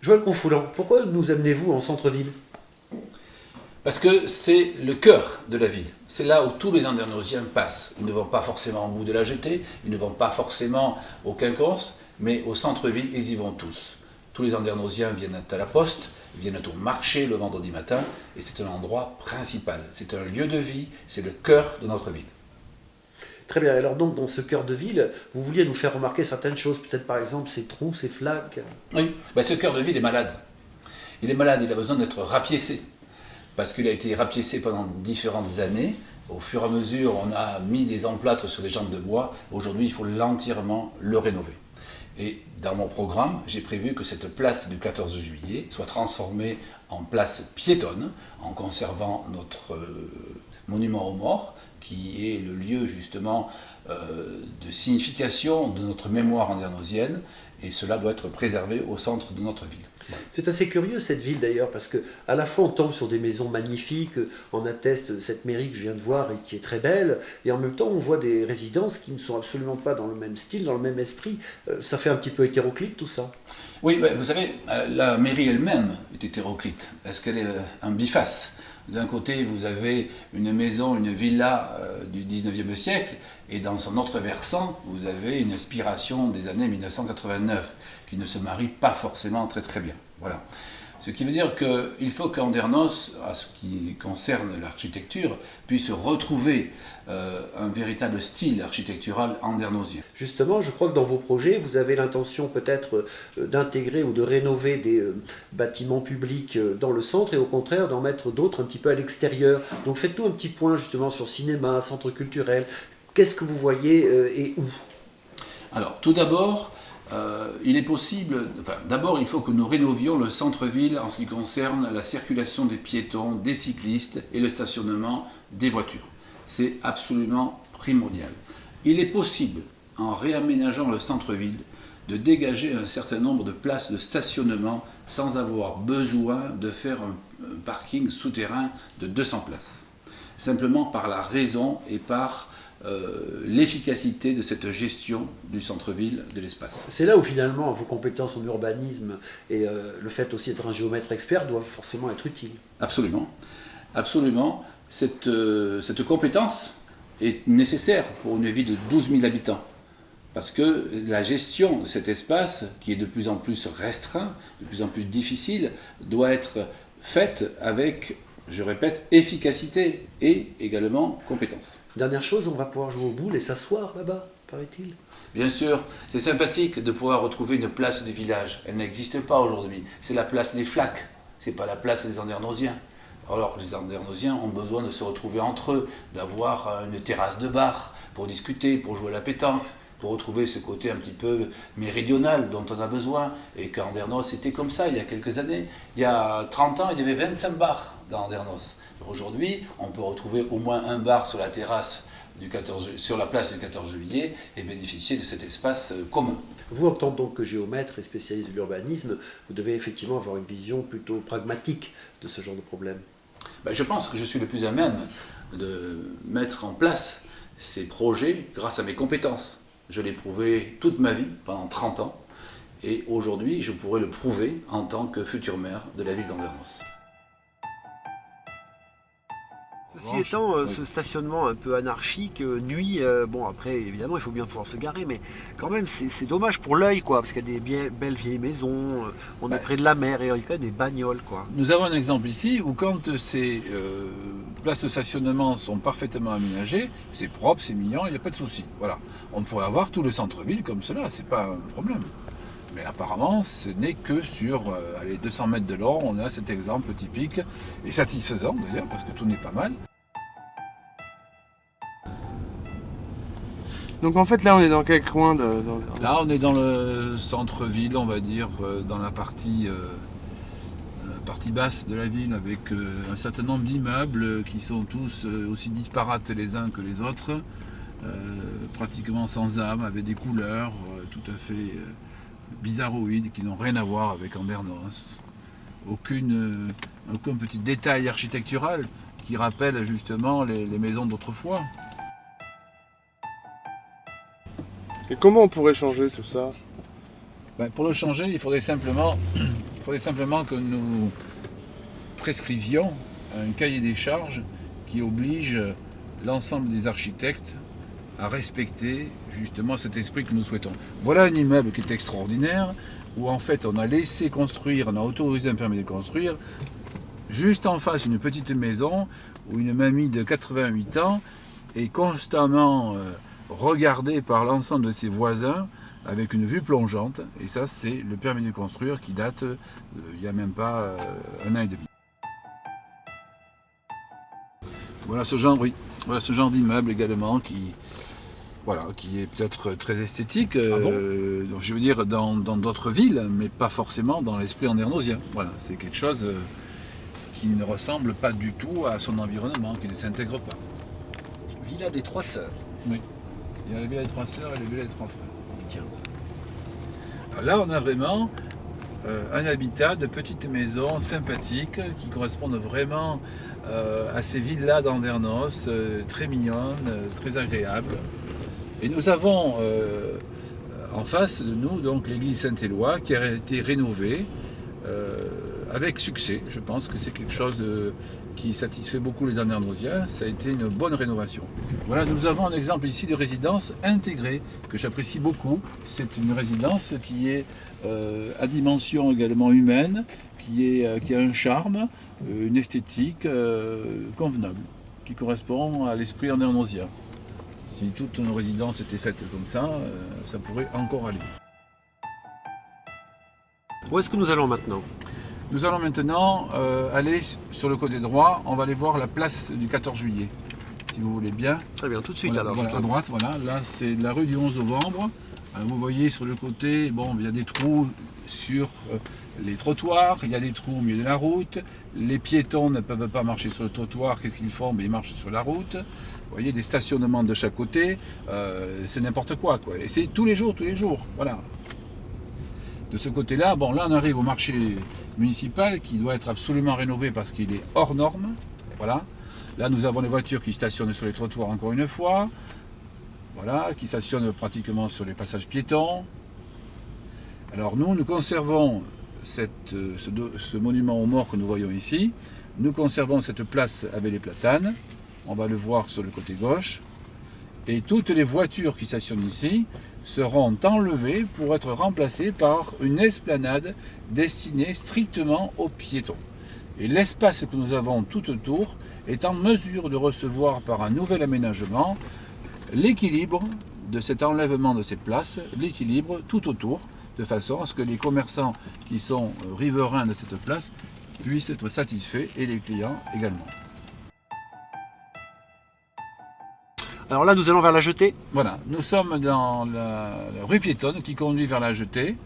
Joël Confoulant, pourquoi nous amenez-vous en centre-ville? Parce que c'est le cœur de la ville. C'est là où tous les Andernosiens passent. Ils ne vont pas forcément au bout de la Jetée, ils ne vont pas forcément au Quinconce, mais au centre-ville, ils y vont tous. Tous les Andernosiens viennent à la poste, viennent au marché le vendredi matin, et c'est un endroit principal. C'est un lieu de vie, c'est le cœur de notre ville. Très bien, alors donc dans ce cœur de ville, vous vouliez nous faire remarquer certaines choses, peut-être par exemple ces trous, ces flaques. Oui, ce cœur de ville est malade. Il est malade, il a besoin d'être rapiécé. Parce qu'il a été rapiécé pendant différentes années. Au fur et à mesure, on a mis des emplâtres sur des jambes de bois. Aujourd'hui, il faut entièrement le rénover. Et dans mon programme, j'ai prévu que cette place du 14 juillet soit transformée en place piétonne, en conservant notre monument aux morts, qui est le lieu justement de signification de notre mémoire andernosienne, et cela doit être préservé au centre de notre ville. C'est assez curieux cette ville d'ailleurs, parce que à la fois on tombe sur des maisons magnifiques, on atteste cette mairie que je viens de voir et qui est très belle, et en même temps on voit des résidences qui ne sont absolument pas dans le même style, dans le même esprit. Ça fait un petit peu hétéroclite tout ça. Oui, vous savez, la mairie elle-même est hétéroclite, parce qu'elle est un biface. D'un côté, vous avez une maison, une villa du 19e siècle, et dans son autre versant, vous avez une inspiration des années 1989, qui ne se marie pas forcément très très bien. Voilà. Ce qui veut dire qu'il faut qu'Andernos, à ce qui concerne l'architecture, puisse retrouver un véritable style architectural andernosien. Justement, je crois que dans vos projets, vous avez l'intention peut-être d'intégrer ou de rénover des bâtiments publics dans le centre et au contraire d'en mettre d'autres un petit peu à l'extérieur. Donc faites-nous un petit point justement sur cinéma, centre culturel. Qu'est-ce que vous voyez et où? Alors, tout d'abord, il est possible, d'abord il faut que nous rénovions le centre-ville en ce qui concerne la circulation des piétons, des cyclistes et le stationnement des voitures. C'est absolument primordial. Il est possible, en réaménageant le centre-ville, de dégager un certain nombre de places de stationnement sans avoir besoin de faire un parking souterrain de 200 places. Simplement par la raison et par l'efficacité de cette gestion du centre-ville, de l'espace. C'est là où finalement vos compétences en urbanisme et le fait aussi d'être un géomètre expert doivent forcément être utiles. Absolument. Absolument. Cette compétence est nécessaire pour une ville de 12 000 habitants. Parce que la gestion de cet espace, qui est de plus en plus restreint, de plus en plus difficile, doit être faite avec, je répète, efficacité et également compétence. Dernière chose, on va pouvoir jouer aux boules et s'asseoir là-bas, paraît-il. Bien sûr, c'est sympathique de pouvoir retrouver une place du village. Elle n'existe pas aujourd'hui. C'est la place des flaques, c'est pas la place des Andernosiens. Alors les Andernosiens ont besoin de se retrouver entre eux, d'avoir une terrasse de bar pour discuter, pour jouer à la pétanque, pour retrouver ce côté un petit peu méridional dont on a besoin. Et qu'Andernos était comme ça il y a quelques années. Il y a 30 ans, il y avait 25 bars dans Andernos. Aujourd'hui, on peut retrouver au moins un bar sur la terrasse sur la place du 14 juillet et bénéficier de cet espace commun. Vous, en tant donc que géomètre et spécialiste de l'urbanisme, vous devez effectivement avoir une vision plutôt pragmatique de ce genre de problème. Je pense que je suis le plus à même de mettre en place ces projets grâce à mes compétences. Je l'ai prouvé toute ma vie, pendant 30 ans, et aujourd'hui je pourrais le prouver en tant que futur maire de la ville d'Andernos. Ceci étant, ce stationnement un peu anarchique nuit, bon après évidemment il faut bien pouvoir se garer, mais quand même c'est dommage pour l'œil quoi, parce qu'il y a des belles vieilles maisons, on est près de la mer et il y a quand même des bagnoles quoi. Nous avons un exemple ici où quand ces places de stationnement sont parfaitement aménagées, c'est propre, c'est mignon, il n'y a pas de souci. Voilà. On pourrait avoir tout le centre-ville comme cela, c'est pas un problème. Mais apparemment, ce n'est que sur 200 mètres de long, on a cet exemple typique, et satisfaisant d'ailleurs, parce que tout n'est pas mal. Donc en fait là on est dans quel coin Là on est dans le centre-ville, on va dire, dans la partie basse de la ville, avec un certain nombre d'immeubles qui sont tous aussi disparates les uns que les autres, pratiquement sans âme, avec des couleurs tout à fait bizarroïdes qui n'ont rien à voir avec Andernos. Aucun petit détail architectural qui rappelle justement les maisons d'autrefois. Et comment on pourrait changer tout ça? Pour le changer, il faudrait simplement faudrait simplement que nous prescrivions un cahier des charges qui oblige l'ensemble des architectes à respecter justement cet esprit que nous souhaitons. Voilà un immeuble qui est extraordinaire, où en fait on a laissé construire, on a autorisé un permis de construire, juste en face une petite maison où une mamie de 88 ans est constamment regardée par l'ensemble de ses voisins avec une vue plongeante. Et ça, c'est le permis de construire qui date il n'y a même pas un an et demi. Voilà ce genre, oui. Voilà ce genre d'immeuble également qui est peut-être très esthétique, donc je veux dire dans d'autres villes, mais pas forcément dans l'esprit andernosien. Voilà, c'est quelque chose qui ne ressemble pas du tout à son environnement, qui ne s'intègre pas. Villa des Trois Sœurs. Oui. Il y a la Villa des Trois Sœurs et la Villa des Trois Frères. Tiens. Alors là, on a vraiment un habitat de petites maisons sympathiques qui correspondent vraiment à ces villas d'Andernos, très mignonnes, très agréables. Et nous avons en face de nous donc l'église Saint-Éloi qui a été rénovée avec succès. Je pense que c'est quelque chose qui satisfait beaucoup les Andernosiens. Ça a été une bonne rénovation. Voilà, nous avons un exemple ici de résidence intégrée que j'apprécie beaucoup. C'est une résidence qui est à dimension également humaine, qui a un charme, une esthétique convenable, qui correspond à l'esprit andernosien. Si toutes nos résidences étaient faites comme ça, ça pourrait encore aller. Où est-ce que nous allons maintenant? Nous allons maintenant aller sur le côté droit. On va aller voir la place du 14 juillet, si vous voulez bien. Très bien, tout de suite Voilà, alors. voilà, à droite, voilà. Là, c'est la rue du 11 novembre. Vous voyez sur le côté, bon, il y a des trous sur les trottoirs, il y a des trous au milieu de la route. Les piétons ne peuvent pas marcher sur le trottoir. Qu'est-ce qu'ils font? Ils marchent sur la route. Vous voyez, des stationnements de chaque côté. C'est n'importe quoi. Et c'est tous les jours. Voilà. De ce côté-là, bon, là, on arrive au marché municipal qui doit être absolument rénové parce qu'il est hors norme. Voilà. Là, nous avons les voitures qui stationnent sur les trottoirs encore une fois. Voilà, qui stationnent pratiquement sur les passages piétons. Alors nous conservons ce monument aux morts que nous voyons ici. Nous conservons cette place avec les platanes. On va le voir sur le côté gauche. Et toutes les voitures qui stationnent ici seront enlevées pour être remplacées par une esplanade destinée strictement aux piétons. Et l'espace que nous avons tout autour est en mesure de recevoir par un nouvel aménagement l'équilibre de cet enlèvement de ces places, l'équilibre tout autour, de façon à ce que les commerçants qui sont riverains de cette place puissent être satisfaits et les clients également. Alors là, nous allons vers la Jetée. Voilà, nous sommes dans la rue piétonne qui conduit vers la Jetée.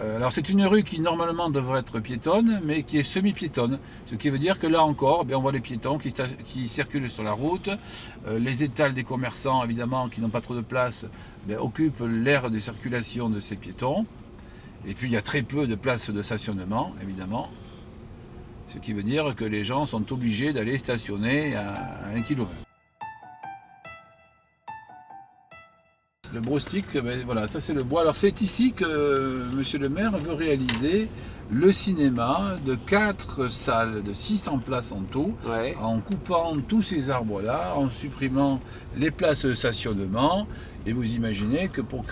Alors c'est une rue qui normalement devrait être piétonne, mais qui est semi-piétonne. Ce qui veut dire que là encore, on voit les piétons qui circulent sur la route. Les étals des commerçants, évidemment, qui n'ont pas trop de place, occupent l'aire de circulation de ces piétons. Et puis il y a très peu de places de stationnement, évidemment. Ce qui veut dire que les gens sont obligés d'aller stationner à 1 km. Le broustic, voilà, ça c'est le bois. Alors c'est ici que monsieur le maire veut réaliser le cinéma de 4 salles de 600 places en tout, Ouais. en coupant tous ces arbres-là, en supprimant les places de stationnement. Et vous imaginez que pour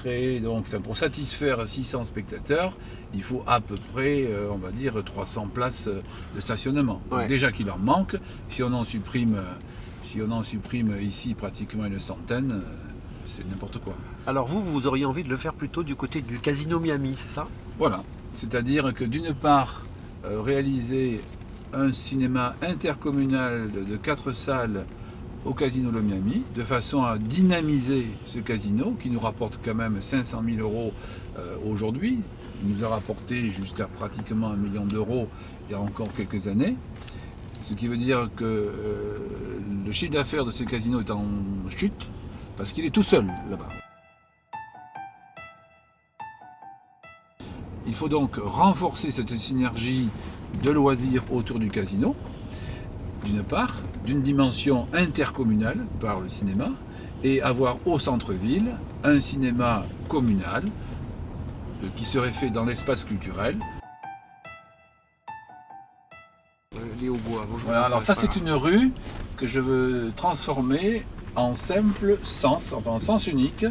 pour satisfaire 600 spectateurs, il faut à peu près, on va dire, 300 places de stationnement. Ouais. Donc déjà qu'il en manque, si on en supprime ici pratiquement une centaine, c'est n'importe quoi. Alors vous auriez envie de le faire plutôt du côté du Casino Miami, c'est ça? Voilà, c'est-à-dire que d'une part, réaliser un cinéma intercommunal de 4 salles au Casino Le Miami, de façon à dynamiser ce casino qui nous rapporte quand même 500 000 euros aujourd'hui. Il nous a rapporté jusqu'à pratiquement 1 million d'euros il y a encore quelques années. Ce qui veut dire que le chiffre d'affaires de ce casino est en chute parce qu'il est tout seul là-bas. Il faut donc renforcer cette synergie de loisirs autour du casino, d'une part, d'une dimension intercommunale par le cinéma, et avoir au centre-ville un cinéma communal qui serait fait dans l'espace culturel. logo avant. Voilà, alors ça c'est une rue que je veux transformer en simple sens, enfin en sens unique,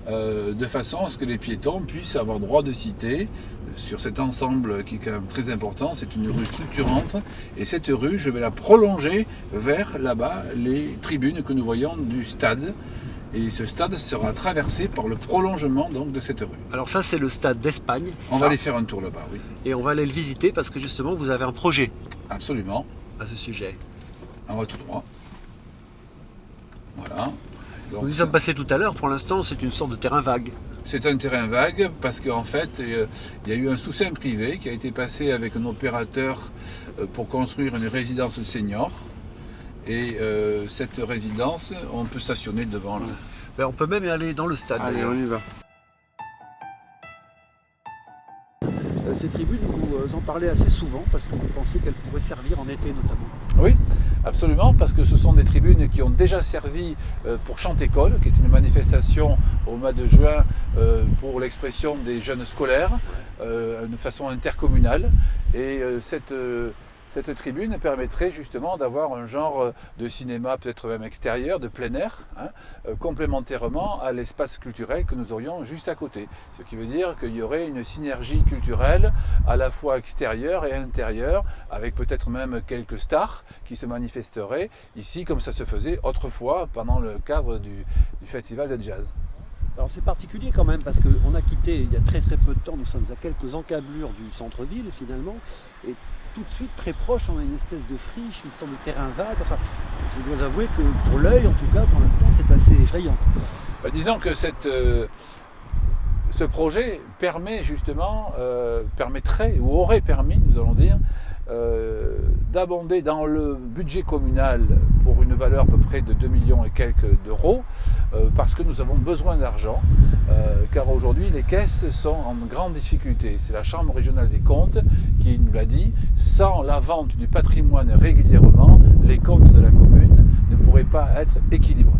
de façon à ce que les piétons puissent avoir droit de cité sur cet ensemble qui est quand même très important. C'est une rue structurante et cette rue, je vais la prolonger vers là-bas, les tribunes que nous voyons du stade. Et ce stade sera traversé par le prolongement donc de cette rue. Alors ça, c'est le stade d'Espagne. On va aller faire un tour là-bas, oui. Et on va aller le visiter parce que justement, vous avez un projet Absolument. à ce sujet. On va tout droit. Voilà. Donc, Nous y sommes passés tout à l'heure. Pour l'instant, c'est une sorte de terrain vague. c'est un terrain vague parce qu'en fait, il y a eu un sous-seing privé qui a été passé avec un opérateur pour construire une résidence senior. Et cette résidence, on peut stationner devant là. Ben, on peut même aller dans le stade. Allez, d'ailleurs. on y va. Ces tribunes, vous en parlez assez souvent parce que vous pensez qu'elles pourraient servir en été notamment. Oui, absolument, parce que ce sont des tribunes qui ont déjà servi pour Chante-École, qui est une manifestation au mois de juin pour l'expression des jeunes scolaires, de façon intercommunale. Et cette tribune permettrait justement d'avoir un genre de cinéma, peut-être même extérieur, de plein air, complémentairement à l'espace culturel que nous aurions juste à côté. Ce qui veut dire qu'il y aurait une synergie culturelle à la fois extérieure et intérieure, avec peut-être même quelques stars qui se manifesteraient ici comme ça se faisait autrefois pendant le cadre du festival de jazz. Alors c'est particulier quand même parce qu'on a quitté il y a très peu de temps, nous sommes à quelques encablures du centre-ville finalement, et tout de suite très proche on a une espèce de friche, une sorte de terrain vague. Enfin, je dois avouer que pour l'œil en tout cas pour l'instant c'est assez effrayant. Disons que ce projet permet justement, permettrait ou aurait permis, nous allons dire, d'abonder dans le budget communal pour une valeur à peu près de 2 millions et quelques d'euros, parce que nous avons besoin d'argent, car aujourd'hui les caisses sont en grande difficulté. C'est la Chambre régionale des comptes qui nous l'a dit, sans la vente du patrimoine régulièrement, les comptes de la commune ne pourraient pas être équilibrés.